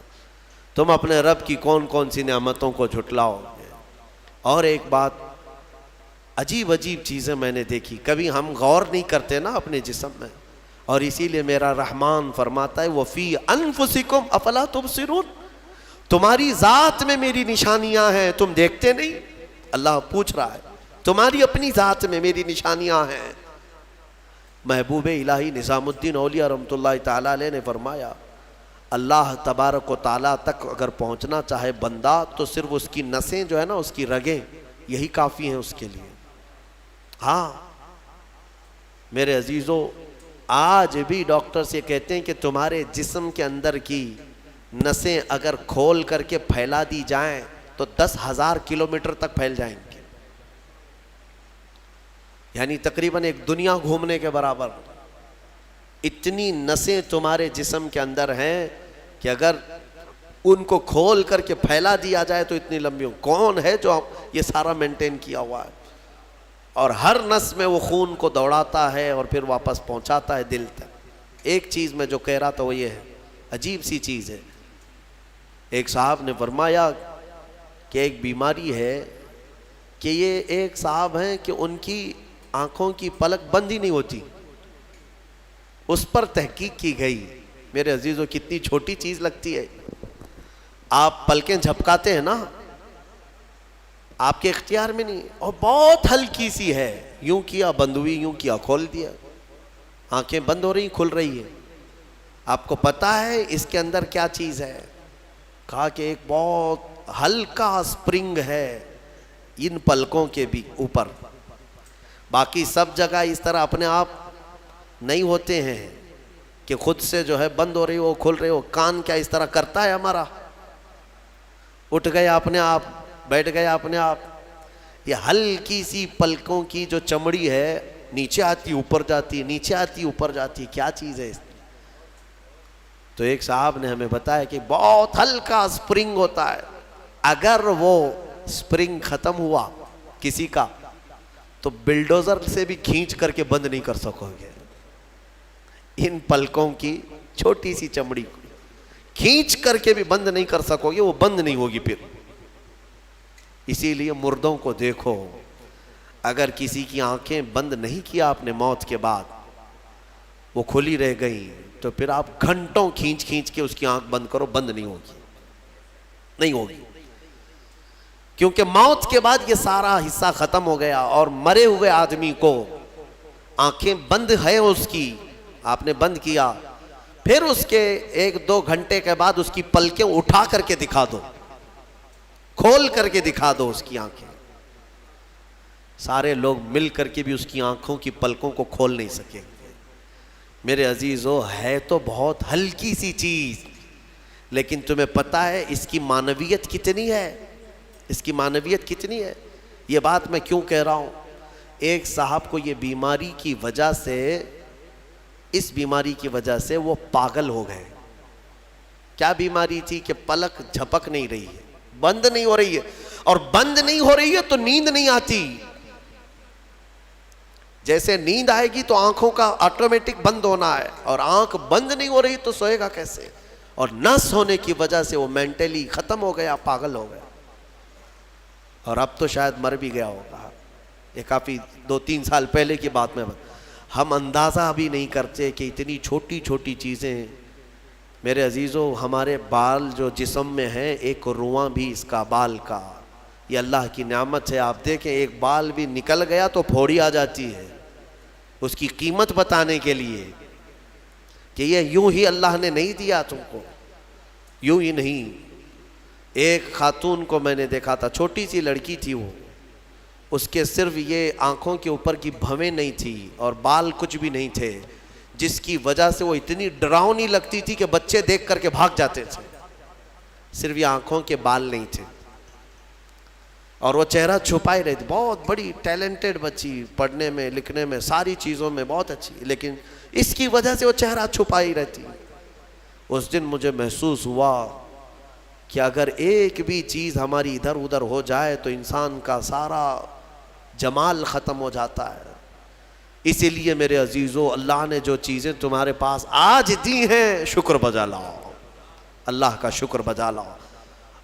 تم اپنے رب کی کون کون سی نعمتوں کو جھٹلاؤ گے؟ اور ایک بات، عجیب چیزیں میں نے دیکھی، کبھی ہم غور نہیں کرتے نا اپنے جسم میں، اور اسی لیے میرا رحمان فرماتا ہے وَفِي أَنفُسِكُمْ أَفَلَا تُبْصِرُونَ، تمہاری ذات میں میری نشانیاں ہیں، تم دیکھتے نہیں؟ اللہ پوچھ رہا ہے، تمہاری اپنی ذات میں میری نشانیاں ہیں۔ محبوب الہی نظام الدین اولیاء رحمۃ اللہ تعالیٰ علیہ نے فرمایا، اللہ تبارک و تعالیٰ تک اگر پہنچنا چاہے بندہ تو صرف اس کی نسیں جو ہے نا، اس کی رگیں، یہی کافی ہیں اس کے لیے۔ ہاں میرے عزیزوں، آج بھی ڈاکٹرز یہ کہتے ہیں کہ تمہارے جسم کے اندر کی نسیں اگر کھول کر کے پھیلا دی جائیں تو 10,000 کلومیٹر تک پھیل جائیں گے، یعنی تقریباً ایک دنیا گھومنے کے برابر۔ اتنی نسیں تمہارے جسم کے اندر ہیں کہ اگر ان کو کھول کر کے پھیلا دیا جائے تو اتنی لمبی کون ہے جو یہ سارا مینٹین کیا ہوا ہے؟ اور ہر نس میں وہ خون کو دوڑاتا ہے اور پھر واپس پہنچاتا ہے دل تک. ایک چیز میں جو کہہ رہا تھا وہ یہ ہے، عجیب سی چیز ہے. ایک صاحب نے فرمایا کہ ایک بیماری ہے کہ یہ ایک صاحب ہیں کہ ان کی آنکھوں کی پلک بند ہی نہیں ہوتی. اس پر تحقیق کی گئی. میرے عزیزو کتنی چھوٹی چیز لگتی ہے. آپ پلکیں جھپکاتے ہیں نا، آپ کے اختیار میں نہیں، اور بہت ہلکی سی ہے، یوں کیا بند ہوئی، یوں کیا کھول دیا، آنکھیں بند ہو رہی کھل رہی ہے. آپ کو پتا ہے اس کے اندر کیا چیز ہے؟ کہا کہ ایک بہت ہلکا سپرنگ ہے ان پلکوں کے بھی اوپر، باقی سب جگہ اس طرح اپنے آپ نہیں ہوتے ہیں کہ خود سے جو ہے بند ہو رہی ہو کھل رہی ہو. کان کیا اس طرح کرتا ہے ہمارا؟ اٹھ گیا اپنے آپ، بیٹھ گیا اپنے آپ. یہ ہلکی سی پلکوں کی جو چمڑی ہے نیچے آتی اوپر جاتی، نیچے آتی اوپر جاتی، کیا چیز ہے اس؟ تو ایک صاحب نے ہمیں بتایا کہ بہت ہلکا سپرنگ ہوتا ہے، اگر وہ سپرنگ ختم ہوا کسی کا تو بلڈوزر سے بھی کھینچ کر کے بند نہیں کر سکو گے. ان پلکوں کی چھوٹی سی چمڑی کو کھینچ کر کے بھی بند نہیں کر سکو گے، وہ بند نہیں ہوگی پھر. اسی لیے مردوں کو دیکھو، اگر کسی کی آنکھیں بند نہیں کیا آپ نے موت کے بعد، وہ کھلی رہ گئی، تو پھر آپ گھنٹوں کھینچ کھینچ کے اس کی آنکھ بند کرو، بند نہیں ہوگی، نہیں ہوگی. کیونکہ موت کے بعد یہ سارا حصہ ختم ہو گیا. اور مرے ہوئے آدمی کو آنکھیں بند ہے اس کی، آپ نے بند کیا، پھر اس کے 1-2 گھنٹے کے بعد اس کی پلکیں اٹھا کر کے دکھا دو، کھول کر کے دکھا دو اس کی آنکھیں. سارے لوگ مل کر کے بھی اس کی آنکھوں کی پلکوں کو کھول نہیں سکیں گے. میرے عزیزو ہے تو بہت ہلکی سی چیز، لیکن تمہیں پتہ ہے اس کی معنویت کتنی ہے؟ اس کی معنویت کتنی ہے؟ یہ بات میں کیوں کہہ رہا ہوں؟ ایک صاحب کو یہ بیماری کی وجہ سے، اس بیماری کی وجہ سے وہ پاگل ہو گئے. کیا بیماری تھی؟ کہ پلک جھپک نہیں رہی ہے، بند نہیں ہو رہی ہے، اور بند نہیں ہو رہی ہے تو نیند نہیں آتی. جیسے نیند آئے گی تو آنکھوں کا آٹومیٹک بند ہونا ہے، اور آنکھ بند نہیں ہو رہی تو سوئے گا کیسے؟ اور نس ہونے کی وجہ سے وہ مینٹلی ختم ہو گیا، پاگل ہو گیا، اور اب تو شاید مر بھی گیا ہوگا. یہ کافی 2-3 سال پہلے کی بات میں ہم اندازہ بھی نہیں کرتے کہ اتنی چھوٹی چھوٹی چیزیں. میرے عزیزو ہمارے بال جو جسم میں ہیں، ایک رواں بھی اس کا بال کا، یہ اللہ کی نعمت ہے. آپ دیکھیں ایک بال بھی نکل گیا تو پھوڑی آ جاتی ہے، اس کی قیمت بتانے کے لیے کہ یہ یوں ہی اللہ نے نہیں دیا تم کو، یوں ہی نہیں. ایک خاتون کو میں نے دیکھا تھا، چھوٹی سی لڑکی تھی، وہ اس کے صرف یہ آنکھوں کے اوپر کی بھویں نہیں تھی اور بال کچھ بھی نہیں تھے، جس کی وجہ سے وہ اتنی ڈراؤنی لگتی تھی کہ بچے دیکھ کر کے بھاگ جاتے تھے. صرف یہ آنکھوں کے بال نہیں تھے، اور وہ چہرہ چھپائے رہی تھی. بہت بڑی ٹیلنٹڈ بچی، پڑھنے میں لکھنے میں ساری چیزوں میں بہت اچھی، لیکن اس کی وجہ سے وہ چہرہ چھپائی رہتی. اس دن مجھے محسوس ہوا کہ اگر ایک بھی چیز ہماری ادھر ادھر ہو جائے تو انسان کا سارا جمال ختم ہو جاتا ہے. اسی لیے میرے عزیزو اللہ نے جو چیزیں تمہارے پاس آج دی ہیں، شکر بجا لاؤ، اللہ کا شکر بجا لاؤ.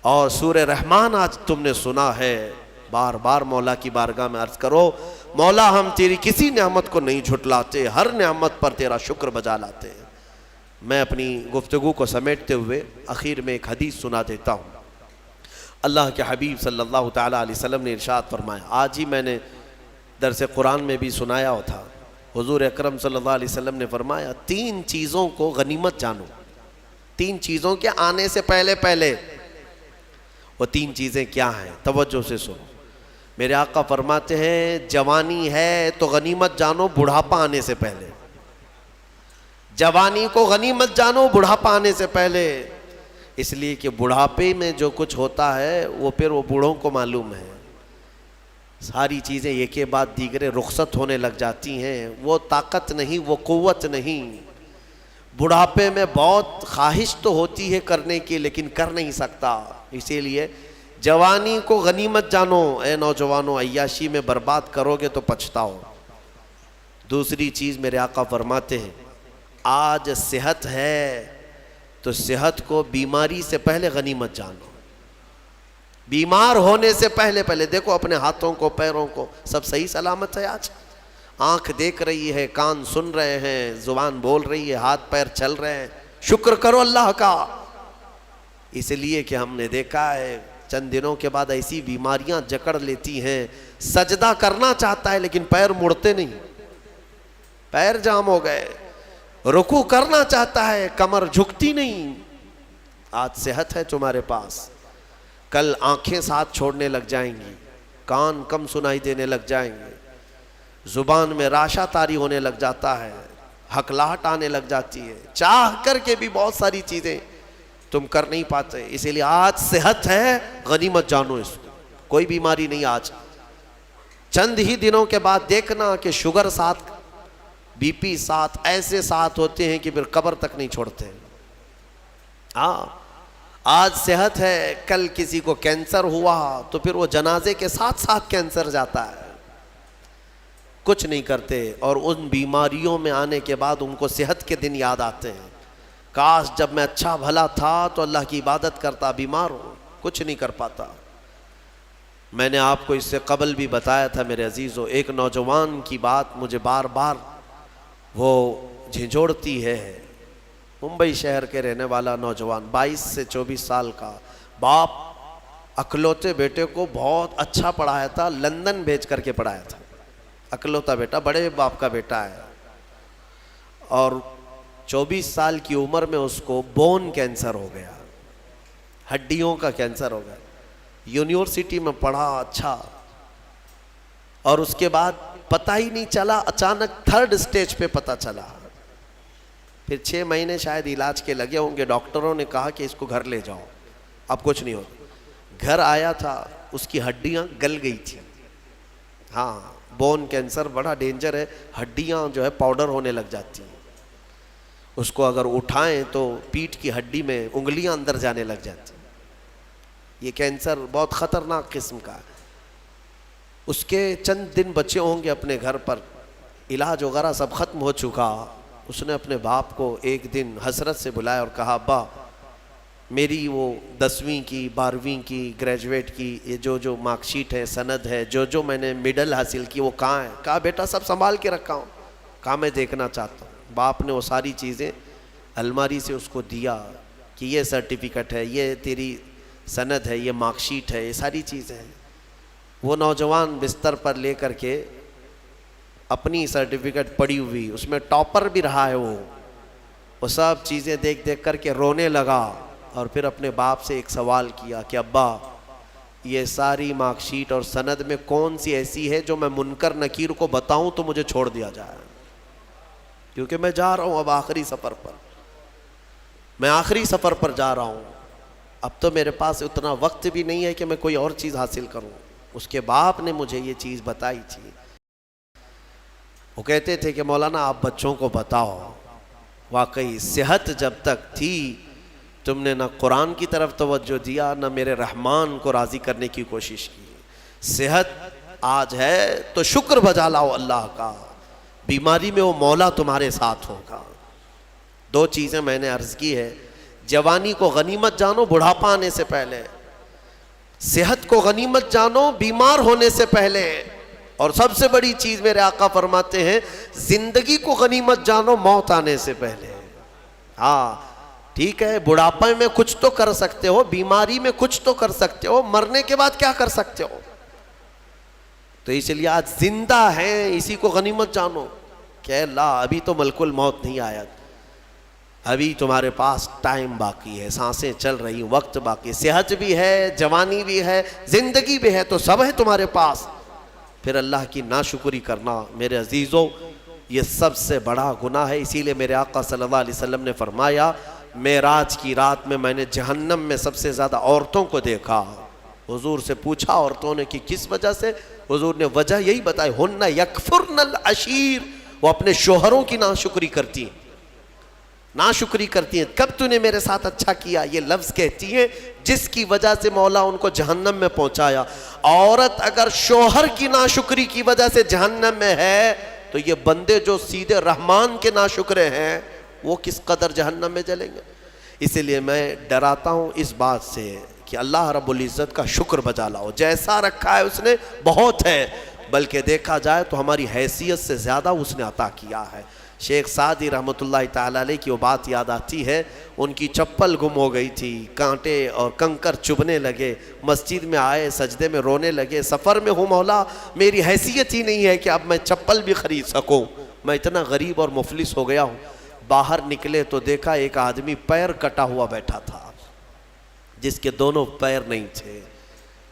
اور سورہ رحمان آج تم نے سنا ہے، بار بار مولا کی بارگاہ میں عرض کرو، مولا ہم تیری کسی نعمت کو نہیں جھٹلاتے، ہر نعمت پر تیرا شکر بجا لاتے ہیں. میں اپنی گفتگو کو سمیٹتے ہوئے آخر میں ایک حدیث سنا دیتا ہوں. اللہ کے حبیب صلی اللہ تعالیٰ علیہ وسلم نے ارشاد فرمایا، آج ہی میں نے درس قرآن میں بھی سنایا تھا. حضور اکرم صلی اللہ علیہ وسلم نے فرمایا، 3 چیزوں کو غنیمت جانو. 3 چیزوں کے آنے سے پہلے پہلے. وہ 3 چیزیں کیا ہیں؟ توجہ سے سنو. میرے آقا فرماتے ہیں، جوانی ہے تو غنیمت جانو بڑھاپا آنے سے پہلے. جوانی کو غنیمت جانو بڑھاپا آنے سے پہلے. اس لیے کہ بڑھاپے میں جو کچھ ہوتا ہے وہ پھر وہ بوڑھوں کو معلوم ہے. ساری چیزیں ایک کے بعد دیگرے رخصت ہونے لگ جاتی ہیں. وہ طاقت نہیں، وہ قوت نہیں. بڑھاپے میں بہت خواہش تو ہوتی ہے کرنے کی لیکن کر نہیں سکتا، اسی لیے جوانی کو غنیمت جانو۔ اے نوجوانوں، عیاشی میں برباد کرو گے تو پچھتاؤ۔ دوسری چیز میرے آقا فرماتے ہیں، آج صحت ہے تو صحت کو بیماری سے پہلے غنیمت جانو۔ بیمار ہونے سے پہلے دیکھو اپنے ہاتھوں کو، پیروں کو، سب صحیح سلامت ہے آج؟ آنکھ دیکھ رہی ہے، کان سن رہے ہیں، زبان بول رہی ہے، ہاتھ پیر چل رہے ہیں، شکر کرو اللہ کا۔ اس لیے کہ ہم نے دیکھا ہے چند دنوں کے بعد ایسی بیماریاں جکڑ لیتی ہیں، سجدہ کرنا چاہتا ہے لیکن پیر مڑتے نہیں، پیر جام ہو گئے، رکوع کرنا چاہتا ہے کمر جھکتی نہیں۔ آج صحت ہے تمہارے پاس، کل آنکھیں ساتھ چھوڑنے لگ جائیں گی، کان کم سنائی دینے لگ جائیں گے، زبان میں راشا طاری ہونے لگ جاتا ہے، ہکلاہٹ آنے لگ جاتی ہے، چاہ کر کے بھی بہت ساری چیزیں تم کر نہیں پاتے۔ اسی لیے آج صحت ہے، غنیمت جانو اس کو، کوئی بیماری نہیں آج۔ چند ہی دنوں کے بعد دیکھنا کہ شوگر ساتھ، بی پی ساتھ، ایسے ساتھ ہوتے ہیں کہ پھر قبر تک نہیں چھوڑتے۔ ہاں آج صحت ہے، کل کسی کو کینسر ہوا تو پھر وہ جنازے کے ساتھ ساتھ کینسر جاتا ہے، کچھ نہیں کرتے، اور ان بیماریوں میں آنے کے بعد ان کو صحت کے دن یاد آتے ہیں، کاش جب میں اچھا بھلا تھا تو اللہ کی عبادت کرتا، بیمار ہوں کچھ نہیں کر پاتا۔ میں نے آپ کو اس سے قبل بھی بتایا تھا میرے عزیزو، ایک نوجوان کی بات مجھے بار بار وہ جھنجھوڑتی ہے، ممبئی شہر کے رہنے والا نوجوان، 22 سے 24 سال کا، باپ اکلوتے بیٹے کو بہت اچھا پڑھایا تھا، لندن بھیج کر کے پڑھایا تھا، اکلوتا بیٹا، بڑے باپ کا بیٹا ہے، اور 24 سال کی عمر میں اس کو بون کینسر ہو گیا، ہڈیوں کا کینسر ہو گیا۔ یونیورسٹی میں پڑھا اچھا، اور اس کے بعد پتہ ہی نہیں چلا، اچانک 3rd سٹیج پہ پتہ چلا، پھر 6 مہینے شاید علاج کے لگے ہوں گے، ڈاکٹروں نے کہا کہ اس کو گھر لے جاؤ، اب کچھ نہیں ہوتا۔ گھر آیا تھا، اس کی ہڈیاں گل گئی تھی۔ ہاں بون کینسر بڑا ڈینجر ہے، ہڈیاں جو ہے پاؤڈر ہونے لگ جاتی ہیں، اس کو اگر اٹھائیں تو پیٹھ کی ہڈی میں انگلیاں اندر جانے لگ جاتی ہیں، یہ کینسر بہت خطرناک قسم کا ہے۔ اس کے چند دن بچے ہوں گے اپنے گھر پر، علاج وغیرہ سب ختم ہو چکا، اس نے اپنے باپ کو ایک دن حسرت سے بلایا اور کہا، ابا میری وہ 10ویں کی، 12ویں کی، گریجویٹ کی یہ جو مارک شیٹ ہے، سند ہے، جو میں نے میڈل حاصل کی وہ کہاں ہے؟ کہا بیٹا سب سنبھال کے رکھا ہوں۔ کہا میں دیکھنا چاہتا ہوں۔ باپ نے وہ ساری چیزیں الماری سے اس کو دیا کہ یہ سرٹیفکیٹ ہے، یہ تیری سند ہے، یہ مارک شیٹ ہے، یہ ساری چیزیں ہیں۔ وہ نوجوان بستر پر لے کر کے اپنی سرٹیفکیٹ پڑی ہوئی، اس میں ٹاپر بھی رہا ہے، وہ سب چیزیں دیکھ دیکھ کر کے رونے لگا، اور پھر اپنے باپ سے ایک سوال کیا کہ ابا یہ ساری مارک شیٹ اور سند میں کون سی ایسی ہے جو میں منکر نکیر کو بتاؤں تو مجھے چھوڑ دیا جائے، کیونکہ میں جا رہا ہوں اب آخری سفر پر، میں آخری سفر پر جا رہا ہوں، اب تو میرے پاس اتنا وقت بھی نہیں ہے کہ میں کوئی اور چیز حاصل کروں۔ اس کے باپ نے مجھے یہ چیز بتائی تھی، وہ کہتے تھے کہ مولانا آپ بچوں کو بتاؤ، واقعی صحت جب تک تھی تم نے نہ قرآن کی طرف توجہ دیا، نہ میرے رحمان کو راضی کرنے کی کوشش کی۔ صحت آج ہے تو شکر بجا لاؤ اللہ کا، بیماری میں وہ مولا تمہارے ساتھ ہوگا۔ 2 چیزیں میں نے عرض کی ہے، جوانی کو غنیمت جانو بڑھاپا آنے سے پہلے، صحت کو غنیمت جانو بیمار ہونے سے پہلے، اور سب سے بڑی چیز میرے آقا فرماتے ہیں زندگی کو غنیمت جانو موت آنے سے پہلے۔ ہاں ٹھیک ہے، بڑھاپے میں کچھ تو کر سکتے ہو، بیماری میں کچھ تو کر سکتے ہو، مرنے کے بعد کیا کر سکتے ہو؟ تو اس لیے آج زندہ ہیں، اسی کو غنیمت جانو کہ اللہ ابھی تو ملک الموت نہیں آیا، ابھی تمہارے پاس ٹائم باقی ہے، سانسیں چل رہی، وقت باقی، صحت بھی ہے، جوانی بھی ہے، زندگی بھی ہے، تو سب ہے تمہارے پاس۔ پھر اللہ کی ناشکری کرنا میرے عزیزوں یہ سب سے بڑا گناہ ہے۔ اسی لیے میرے آقا صلی اللہ علیہ وسلم نے فرمایا معراج کی رات میں نے جہنم میں سب سے زیادہ عورتوں کو دیکھا۔ حضور سے پوچھا عورتوں نے کہ کس وجہ سے؟ حضور نے وجہ یہی بتائی، ہن یکفرن العشیر، وہ اپنے شوہروں کی ناشکری کرتی ہیں۔ ناشکری کرتی ہیں. کب تو نے میرے ساتھ اچھا کیا, یہ لفظ کہتی ہیں جس کی وجہ سے مولا ان کو جہنم میں پہنچایا. عورت اگر شوہر کی ناشکری کی وجہ سے جہنم میں ہے تو یہ بندے جو سیدھے رحمان کے ناشکرے ہیں وہ کس قدر جہنم میں جلیں گے. اسی لیے میں ڈراتا ہوں اس بات سے کہ اللہ رب العزت کا شکر بجا لاؤ. جیسا رکھا ہے اس نے بہت ہے, بلکہ دیکھا جائے تو ہماری حیثیت سے زیادہ اس نے عطا کیا ہے. شیخ سعدی رحمۃ اللہ تعالیٰ علیہ کی وہ بات یاد آتی ہے, ان کی چپل گم ہو گئی تھی, کانٹے اور کنکر چبھنے لگے, مسجد میں آئے سجدے میں رونے لگے, سفر میں ہوں مولا میری حیثیت ہی نہیں ہے کہ اب میں چپل بھی خرید سکوں, میں اتنا غریب اور مفلس ہو گیا ہوں. باہر نکلے تو دیکھا ایک آدمی پیر کٹا ہوا بیٹھا تھا جس کے دونوں پیر نہیں تھے.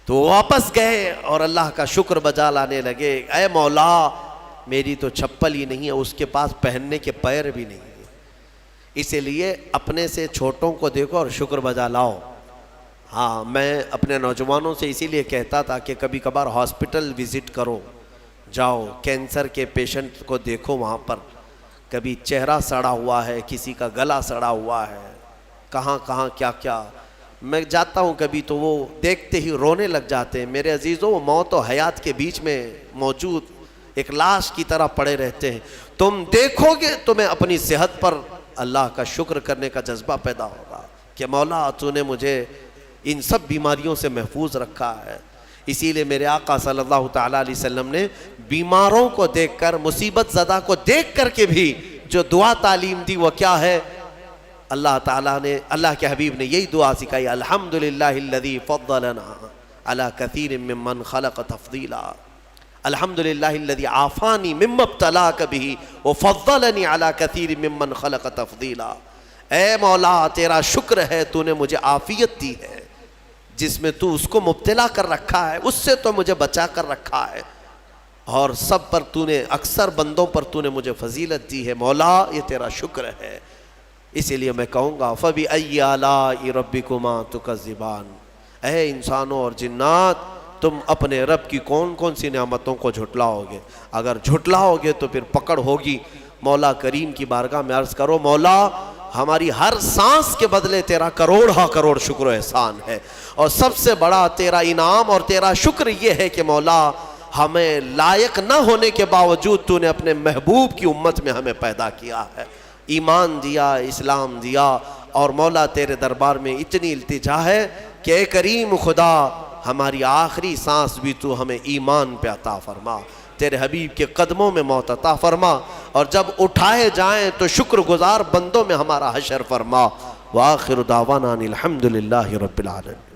تو واپس گئے اور اللہ کا شکر بجا لانے لگے, اے مولا میری تو چپل ہی نہیں ہے, اس کے پاس پہننے کے پیر بھی نہیں ہے. اسی لیے اپنے سے چھوٹوں کو دیکھو اور شکر بجا لاؤ. ہاں میں اپنے نوجوانوں سے اسی لیے کہتا تھا کہ کبھی کبھار ہاسپٹل وزٹ کرو, جاؤ کینسر کے پیشنٹ کو دیکھو, وہاں پر کبھی چہرہ سڑا ہوا ہے, کسی کا گلا سڑا ہوا ہے, کہاں کہاں کیا کیا. میں جاتا ہوں کبھی تو وہ دیکھتے ہی رونے لگ جاتے ہیں. میرے عزیزوں وہ موت و حیات کے بیچ میں موجود ایک لاش کی طرح پڑے رہتے ہیں. تم دیکھو گے تمہیں اپنی صحت پر اللہ کا شکر کرنے کا جذبہ پیدا ہوگا کہ مولا تو نے مجھے ان سب بیماریوں سے محفوظ رکھا ہے. اسی لیے میرے آقا صلی اللہ تعالیٰ علیہ وسلم نے بیماروں کو دیکھ کر, مصیبت زدہ کو دیکھ کر کے بھی جو دعا تعلیم دی وہ کیا ہے؟ اللہ تعالیٰ نے, اللہ کے حبیب نے یہی دعا سکھائی, الحمدللہ الذی فضلنا علی کثیر ممن خلق تفضیلا, الحمدللہ الذی عافانی مما ابتلاک بہ وفضلنی علی کثیر ممن خلق تفضیلا. اے مولا تیرا شکر ہے تو نے مجھے عافیت دی ہے, جس میں تو اس کو مبتلا کر رکھا ہے اس سے تو مجھے بچا کر رکھا ہے, اور سب پر تو نے اکثر بندوں پر تو نے مجھے فضیلت دی ہے. مولا یہ تیرا شکر ہے. اسی لیے میں کہوں گا فَبِأَيِّ آلَاءِ رَبِّكُمَا تُكَذِّبَانِ, اے انسانوں اور جنات تم اپنے رب کی کون کون سی نعمتوں کو جھٹلاؤ گے؟ اگر جھٹلاؤ گے تو پھر پکڑ ہوگی. مولا کریم کی بارگاہ میں عرض کرو, مولا ہماری ہر سانس کے بدلے تیرا کروڑ کروڑ شکر و احسان ہے, اور سب سے بڑا تیرا انعام اور تیرا شکر یہ ہے کہ مولا ہمیں لائق نہ ہونے کے باوجود تو نے اپنے محبوب کی امت میں ہمیں پیدا کیا ہے, ایمان دیا, اسلام دیا. اور مولا تیرے دربار میں اتنی التجا ہے کہ اے کریم خدا ہماری آخری سانس بھی تو ہمیں ایمان پہ عطا فرما, تیرے حبیب کے قدموں میں موت عطا فرما, اور جب اٹھائے جائیں تو شکر گزار بندوں میں ہمارا حشر فرما. وآخر دعوانا الحمدللہ رب العالمین.